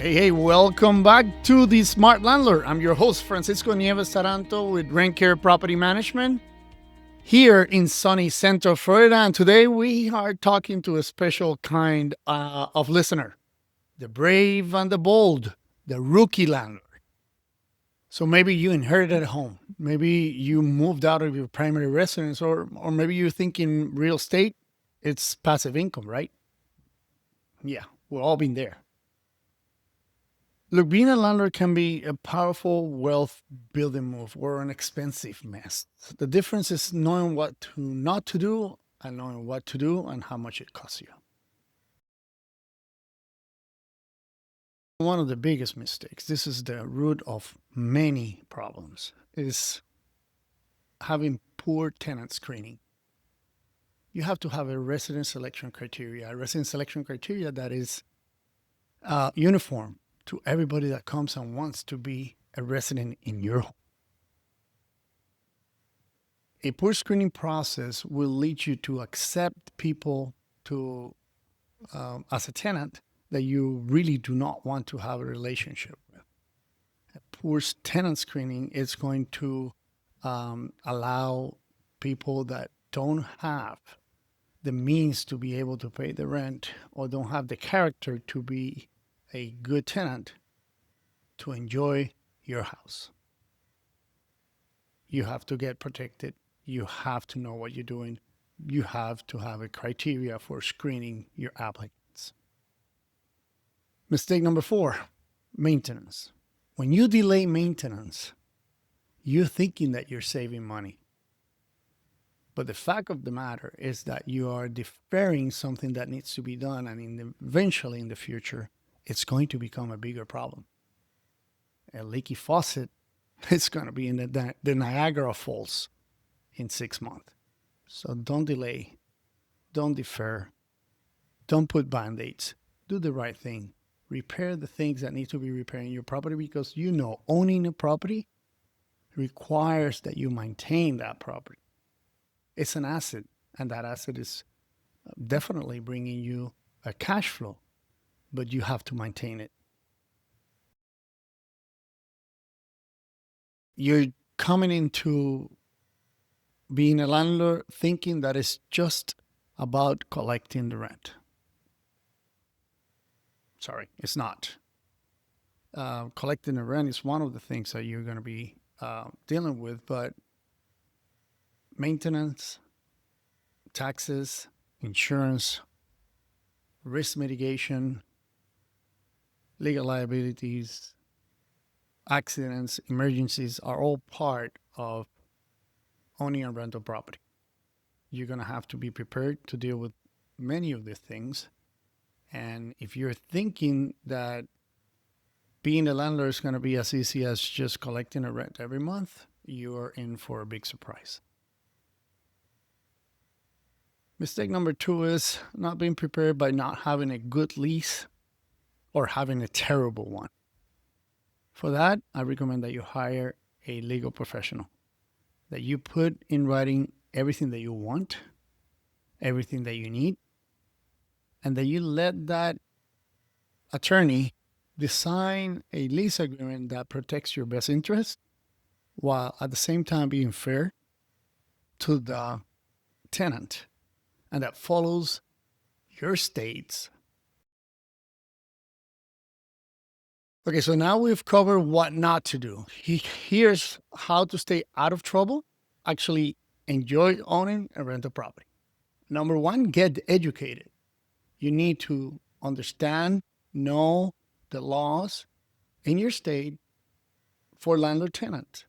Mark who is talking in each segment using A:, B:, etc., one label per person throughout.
A: Hey, welcome back to the Smart Landlord. I'm your host, Francisco Nieves Taranto with RentCare Property Management here in sunny Central Florida. And today we are talking to a special kind of listener, the brave and the bold, the rookie landlord. So maybe you inherited a home. Maybe you moved out of your primary residence, or maybe you're thinking real estate, it's passive income, right? Yeah, we've all been there. Look, being a landlord can be a powerful wealth building move or an expensive mess. The difference is knowing what to not to do and knowing what to do and how much it costs you. One of the biggest mistakes, this is the root of many problems, is having poor tenant screening. You have to have a resident selection criteria that is uniform to everybody that comes and wants to be a resident in your home. A poor screening process will lead you to accept people to as a tenant that you really do not want to have a relationship with. A poor tenant screening is going to allow people that don't have the means to be able to pay the rent or don't have the character to be a good tenant to enjoy your house. You have to get protected. You have to know what you're doing. You have to have a criteria for screening your applicants. Mistake number 4, maintenance. When you delay maintenance, you're thinking that you're saving money. But the fact of the matter is that you are deferring something that needs to be done, and eventually in the future, it's going to become a bigger problem. A leaky faucet is going to be in the Niagara Falls in 6 months. So don't delay, don't defer, don't put band-aids. Do the right thing. Repair the things that need to be repaired in your property, because owning a property requires that you maintain that property. It's an asset, and that asset is definitely bringing you a cash flow, but you have to maintain it. You're coming into being a landlord thinking that it's just about collecting the rent. Sorry, it's not. Collecting the rent is one of the things that you're going to be dealing with, but maintenance, taxes, insurance, risk mitigation, legal liabilities, accidents, emergencies are all part of owning a rental property. You're going to have to be prepared to deal with many of these things. And if you're thinking that being a landlord is going to be as easy as just collecting a rent every month, you are in for a big surprise. Mistake number 2 is not being prepared by not having a good lease or having a terrible one. For that, I recommend that you hire a legal professional, that you put in writing everything that you want, everything that you need, and that you let that attorney design a lease agreement that protects your best interest while at the same time being fair to the tenant and that follows your state's. Okay, so now we've covered what not to do. Here's how to stay out of trouble, actually enjoy owning a rental property. Number 1, get educated. You need to understand, know the laws in your state for landlord-tenant.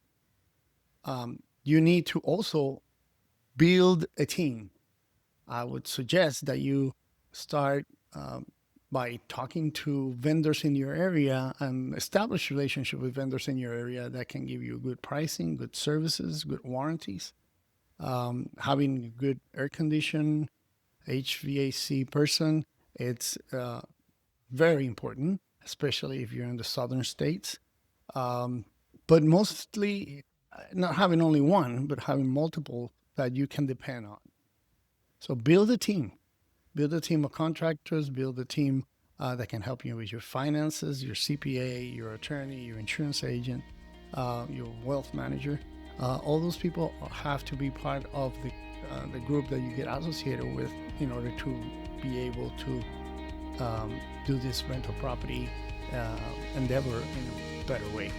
A: You need to also build a team. I would suggest that you start by talking to vendors in your area and establish relationship with vendors in your area that can give you good pricing, good services, good warranties. Having good air condition, HVAC person, it's very important, especially if you're in the southern states. But mostly not having only one, but having multiple that you can depend on. So build a team. Build a team of contractors, build a team that can help you with your finances, your CPA, your attorney, your insurance agent, your wealth manager. All those people have to be part of the group that you get associated with in order to be able to do this rental property endeavor in a better way.